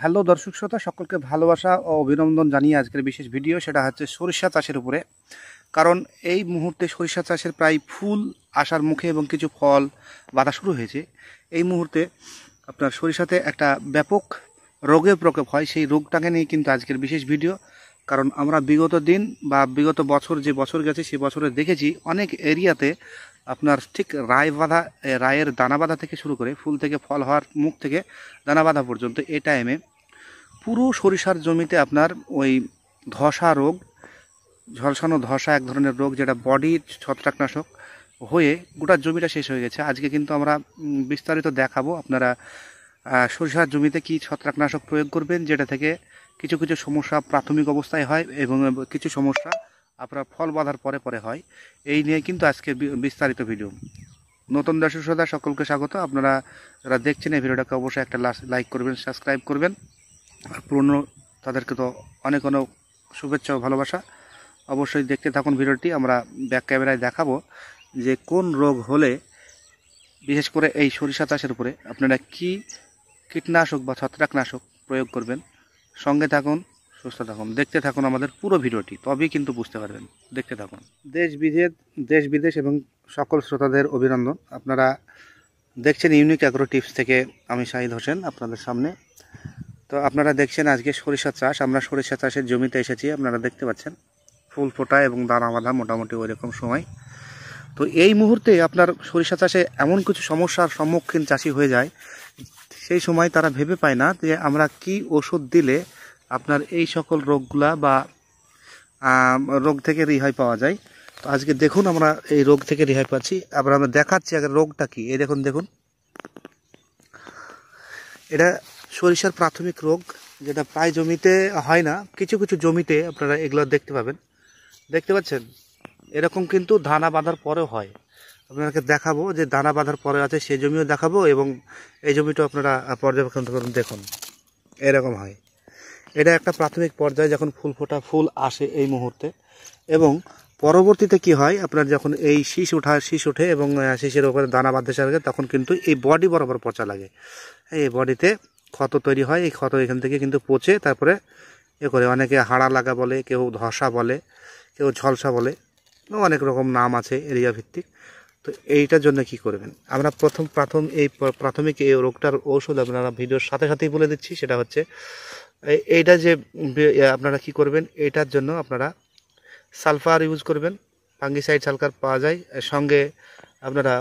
Hello দর্শক শ্রোতা, সকলকে ভালোবাসা ও অভিনন্দন জানিয়ে আজকের বিশেষ ভিডিও সেটা হচ্ছে সরিষা চাষের উপরে। কারণ এই মুহূর্তে সরিষা চাষের প্রায় ফুল আসার মুখে এবং কিছু ফল বাঁধা শুরু হয়েছে। এই মুহূর্তে আপনার সরিষাতে একটা ব্যাপক রোগের প্রকোপ হয়, সেই রোগটাকে নিয়ে কিন্তু আজকের বিশেষ ভিডিও। কারণ আমরা বিগত দিন বা বিগত বছর যে বছর গেছে সেই বছরে দেখেছি অনেক এরিয়াতে আপনার ঠিক রায়ের দানা বাঁধা থেকে শুরু করে ফুল থেকে ফল হওয়ার মুখ থেকে দানা বাঁধা পর্যন্ত এই টাইমে পুরো সরিষার জমিতে আপনার ওই ধসা রোগ, ঝলসানো ধসা এক ধরনের রোগ, যেটা বডি ছত্রাকনাশক হয়ে গোটা জমিটা শেষ হয়ে গেছে। আজকে কিন্তু আমরা বিস্তারিত দেখাবো আপনারা সরিষার জমিতে কি ছত্রাকনাশক প্রয়োগ করবেন, যেটা থেকে কিছু কিছু সমস্যা প্রাথমিক অবস্থায় হয় এবং কিছু সমস্যা আপনার ফল বাঁধার পরে পরে হয়। এই নিয়ে কিন্তু আজকে বিস্তারিত ভিডিও। নতুন দর্শক শ্রোতা সকলকে স্বাগত। আপনারা যারা দেখছেন এই ভিডিওটাকে অবশ্যই একটা লাইক করবেন, সাবস্ক্রাইব করবেন। আর পুরনো তাদেরকে তো অনেক অনেক শুভেচ্ছা ও ভালোবাসা। অবশ্যই দেখতে থাকুন ভিডিওটি। আমরা ব্যাক ক্যামেরায় দেখাবো যে কোন রোগ হলে বিশেষ করে এই সরিষা চাষের উপরে আপনারা কি কীটনাশক বা ছত্রাকনাশক প্রয়োগ করবেন। সঙ্গে থাকুন, সুস্থ থাকুন, দেখতে থাকুন আমাদের পুরো ভিডিওটি, তবেই কিন্তু বুঝতে পারবেন। দেখতে থাকুন। দেশ বিদেশ এবং সকল শ্রোতাদের অভিনন্দন। আপনারা দেখছেন ইউনিক অ্যাগ্রো টিপস থেকে, আমি শাহিদ হোসেন আপনাদের সামনে। তো আপনারা দেখছেন আজকে সরিষা চাষ। আমরা সরিষা চাষের জমিতে এসেছি, আপনারা দেখতে পাচ্ছেন ফুল ফোটা এবং দানা বাঁধা মোটামুটি ওই রকম সময়। তো এই মুহূর্তে আপনার সরিষা চাষে এমন কিছু সমস্যার সম্মুখীন চাষি হয়ে যায়, সেই সময় তারা ভেবে পায় না যে আমরা কি ওষুধ দিলে আপনার এই সকল রোগগুলা বা রোগ থেকে রেহাই পাওয়া যায়। তো আজকে দেখুন আমরা এই রোগ থেকে রেহাই পাচ্ছি। আবার আমরা দেখাচ্ছি আগে রোগটা কি। এই দেখুন, এটা সরিষার প্রাথমিক রোগ, যেটা প্রায় জমিতে হয় না, কিছু কিছু জমিতে আপনারা এগুলো দেখতে পাবেন। দেখতে পাচ্ছেন এরকম কিন্তু দানা বাঁধার পরেও হয়। আপনাকে দেখাবো যে দানা বাঁধার পরে আছে সেই জমিও দেখাবো, এবং এই জমিটাও আপনারা পর্যবেক্ষণ করুন। দেখুন এরকম হয়। এটা একটা প্রাথমিক পর্যায়ে যখন ফুল আসে এই মুহূর্তে, এবং পরবর্তীতে কি হয় আপনার যখন এই শীষ ওঠে এবং শীষের উপরে দানা বাঁধতে থাকে, তখন কিন্তু এই বডি বরাবর পচা লাগে। এই বডিতে ক্ষত তৈরি হয়। এই ক্ষত এখান থেকে কিন্তু পচে তারপরে করে অনেকে হাড়া লাগা বলে, কেউ ধসা বলে, কেউ ঝলসা বলে, অনেক রকম নাম আছে এরিয়া ভিত্তিক। তো এইটার জন্য কি করবেন, আমরা প্রাথমিক এই রোগটার ঔষধ আপনারা ভিডিওর সাথে সাথেই বলে দিচ্ছি। সেটা হচ্ছে এইটা যে আপনারা কি করবেন, এইটার জন্য আপনারা সালফার ইউজ করবেন। ফাঙ্গিসাইড সালফার পাওয়া যায়, সঙ্গে আপনারা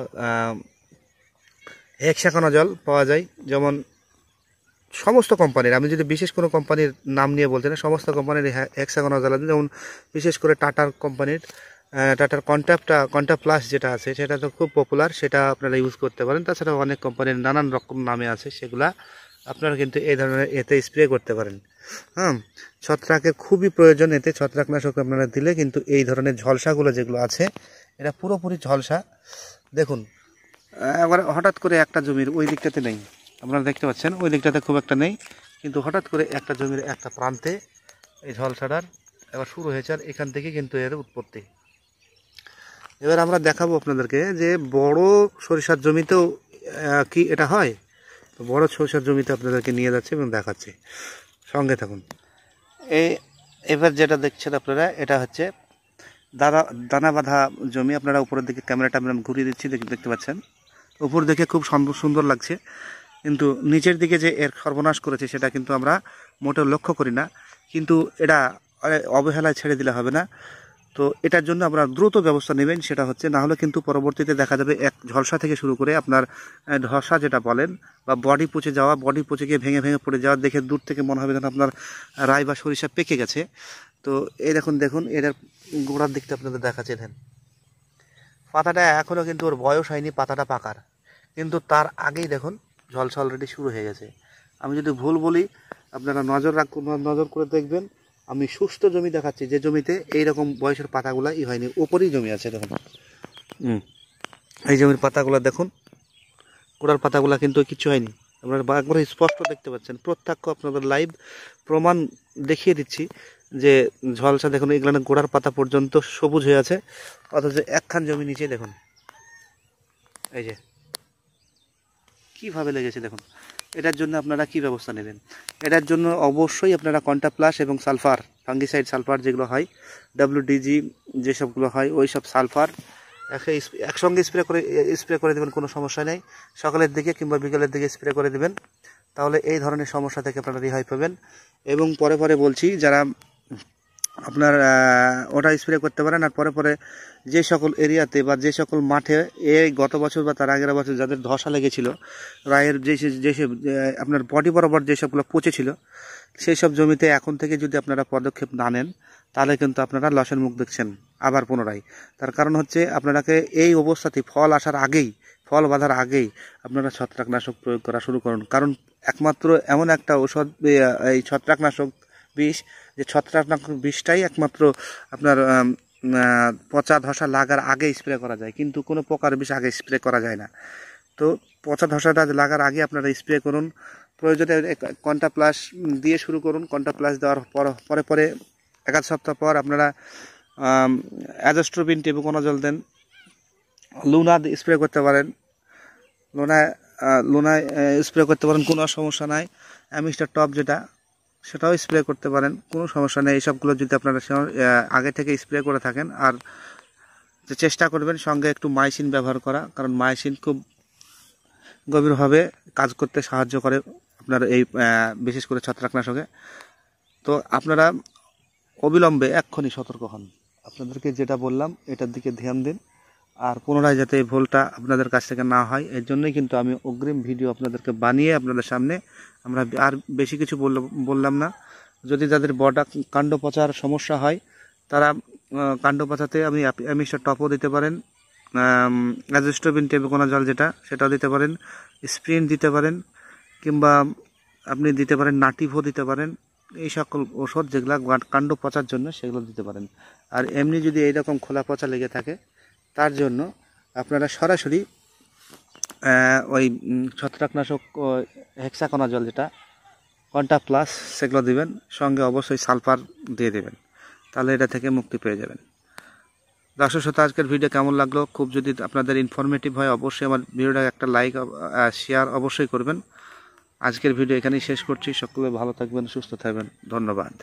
হেক্সাকোনাজল পাওয়া যায়। যেমন সমস্ত কোম্পানির, আমি যদি বিশেষ কোনো কোম্পানির নাম নিয়ে বলছি না, সমস্ত কোম্পানির হেক্সাকোনাজল আছে। যেমন বিশেষ করে টাটার কোম্পানির টাটার কন্টা প্লাস যেটা আছে সেটা তো খুব পপুলার, সেটা আপনারা ইউজ করতে পারেন। তাছাড়া অনেক কোম্পানির নানান রকম নামে আছে, সেগুলা আপনারা কিন্তু এই ধরনের এতে স্প্রে করতে পারেন। ছত্রাকের খুবই প্রয়োজন, এতে ছত্রাকনাশক আপনারা দিলে কিন্তু এই ধরনের ঝলসাগুলো যেগুলো আছে এটা পুরোপুরি ঝলসা। দেখুন এবার হঠাৎ করে একটা জমির ওই দিকটাতে নেই, আপনারা দেখতে পাচ্ছেন ওই দিকটাতে খুব একটা নেই, কিন্তু হঠাৎ করে একটা জমির একটা প্রান্তে এই ঝলসাটার এবার শুরু হয়েছে, আর এখান থেকে কিন্তু এর উৎপত্তি। এবার আমরা দেখাবো আপনাদেরকে যে বড় সরিষার জমিতেও কি এটা হয়। তো বড় সরিষার জমিতে আপনাদেরকে নিয়ে যাচ্ছে এবং দেখাচ্ছে, সঙ্গে থাকুন। এবার যেটা দেখছেন আপনারা, এটা হচ্ছে দানা বাঁধা জমি। আপনারা উপরের দিকে ক্যামেরাটা আমরা ঘুরিয়ে দিচ্ছি, দেখতে পাচ্ছেন উপর দিকে খুব সুন্দর লাগছে, কিন্তু নিচের দিকে যে এর সর্বনাশ করেছে সেটা কিন্তু আমরা মোটেও লক্ষ্য করি না। কিন্তু এটা অবহেলায় ছেড়ে দিলে হবে না। তো এটার জন্য আমরা দ্রুত ব্যবস্থা নেবেন, সেটা হচ্ছে না হলে কিন্তু পরবর্তীতে দেখা যাবে এক ঝলসা থেকে শুরু করে আপনার ধসা যেটা বলেন, বা বডি পচে গিয়ে ভেঙে পড়ে যাওয়া, দেখে দূর থেকে মনে হবে যেন আপনার রাই বা সরিষা পেকে গেছে। তো এই দেখুন এর গোড়ার দিকটা আপনাদের দেখাচ্ছে। দেখেন পাতাটা এখনও কিন্তু ওর বয়স হয়নি পাতাটা পাকার, কিন্তু তার আগেই দেখুন ঝলসা অলরেডি শুরু হয়ে গেছে। আমি যদি ভুল বলি আপনারা নজর করে দেখবেন। আমি সুস্থ জমি দেখাচ্ছি, যে জমিতে এইরকম বয়সের পাতাগুলা হয়নি। ওপরেই জমি আছে দেখুন, এই জমির পাতাগুলা দেখুন, গোড়ার পাতাগুলা কিন্তু কিচ্ছু হয়নি। আপনারা একবারে স্পষ্ট দেখতে পাচ্ছেন, প্রত্যক্ষ আপনাদের লাইভ প্রমাণ দেখিয়ে দিচ্ছি যে ঝলসা দেখুন, এগুলো গোড়ার পাতা পর্যন্ত সবুজ হয়ে আছে, অথচ একখান জমি নিচে দেখুন এই যে কিভাবে লেগেছে। দেখুন এটার জন্য আপনারা কি ব্যবস্থা নেবেন? এটার জন্য অবশ্যই আপনারা কন্টাপ্লাস এবং সালফার, ফাঙ্গিসাইড সালফার যেগুলো হয়, WDG যেসবগুলো হয়, ওই সব সালফার একসঙ্গে স্প্রে করে দেবেন, কোনো সমস্যা নেই। সকালের দিকে কিংবা বিকেলের দিকে স্প্রে করে দেবেন, তাহলে এই ধরনের সমস্যা থেকে আপনারা রেহাই পাবেন। এবং পরে বলছি, যারা আপনার ওটা স্প্রে করতে পারেন, আর পরে যে সকল এরিয়াতে বা যে সকল মাঠে এই গত বছর বা তার আগের বছর যাদের ধসা লেগেছিল, রায়ের যেসব আপনার বডি বরাবর যেসবগুলো পচেছিল, সেই সব জমিতে এখন থেকে যদি আপনারা পদক্ষেপ না নেন, তাহলে কিন্তু আপনারা লসের মুখ দেখছেন আবার পুনরায়। তার কারণ হচ্ছে, আপনারাকে এই অবস্থাতে ফল আসার আগেই, ফল বাঁধার আগেই আপনারা ছত্রাকনাশক প্রয়োগ করা শুরু করুন। কারণ একমাত্র এমন একটা ঔষধ, এই ছত্রাকনাশক বিষ, যে ছত্রাকনাশক বিষটাই একমাত্র আপনার পচা ধসা লাগার আগে স্প্রে করা যায়, কিন্তু কোনো পোকার বিষ আগে স্প্রে করা যায় না। তো পচা ধসাটা লাগার আগে আপনারা স্প্রে করুন। প্রয়োজনে কন্টাপ্লাস দিয়ে শুরু করুন। কন্টাপ্লাস দেওয়ার পরে 1 সপ্তাহ পর আপনারা অ্যাজোস্ট্রোবিন টেবুকোনাজল দেন। লুনা স্প্রে করতে পারেন, লুনায় স্প্রে করতে পারেন, কোনো সমস্যা নাই। অ্যামিস্টার টপ যেটা, সেটাও স্প্রে করতে পারেন, কোনো সমস্যা নেই। এইসবগুলো যদি আপনারা আগে থেকে স্প্রে করে থাকেন, আর চেষ্টা করবেন সঙ্গে একটু মাইসিন ব্যবহার করা, কারণ মাইসিন খুব গভীরভাবে কাজ করতে সাহায্য করে আপনার এই বিশেষ করে ছত্রাকনাশকে। তো আপনারা অবিলম্বে এক্ষুনি সতর্ক হন। আপনাদেরকে যেটা বললাম এটার দিকে ধ্যান দিন, আর পুনরায় যাতে এই ভুলটা আপনাদের কাছ থেকে না হয়, এর জন্যই কিন্তু আমি অগ্রিম ভিডিও আপনাদেরকে বানিয়ে আপনাদের সামনে, আমরা আর বেশি কিছু বললাম না। যদি যাদের কাণ্ড পচার সমস্যা হয়, তারা কাণ্ড পচাতে আমি অ্যামিস্টার টপও দিতে পারেন, অ্যাজোস্ট্রোবিন টেবুকোনাজল যেটা, সেটাও দিতে পারেন, স্প্রিন দিতে পারেন, কিংবা আপনি দিতে পারেন নাটিভও দিতে পারেন। এই সকল ওষুধ যেগুলো কাণ্ড পচার জন্য, সেগুলো দিতে পারেন। আর এমনি যদি এইরকম খোলা পচা লেগে থাকে, তার জন্য আপনারা সরাসরি ওই ছত্রাকনাশক হেক্সাকোনাজল যেটা, কন্টাপ্লাস, সেগুলো দিবেন, সঙ্গে অবশ্যই সালফার দিয়ে দেবেন, তাহলে এটা থেকে মুক্তি পেয়ে যাবেন। দর্শক শ্রোতা, আজকের ভিডিও কেমন লাগলো? খুব যদি আপনাদের ইনফরমেটিভ হয়, অবশ্যই আমার ভিডিওটা একটা লাইক শেয়ার অবশ্যই করবেন। আজকের ভিডিও এখানেই শেষ করছি। সকলে ভালো থাকবেন, সুস্থ থাকবেন, ধন্যবাদ।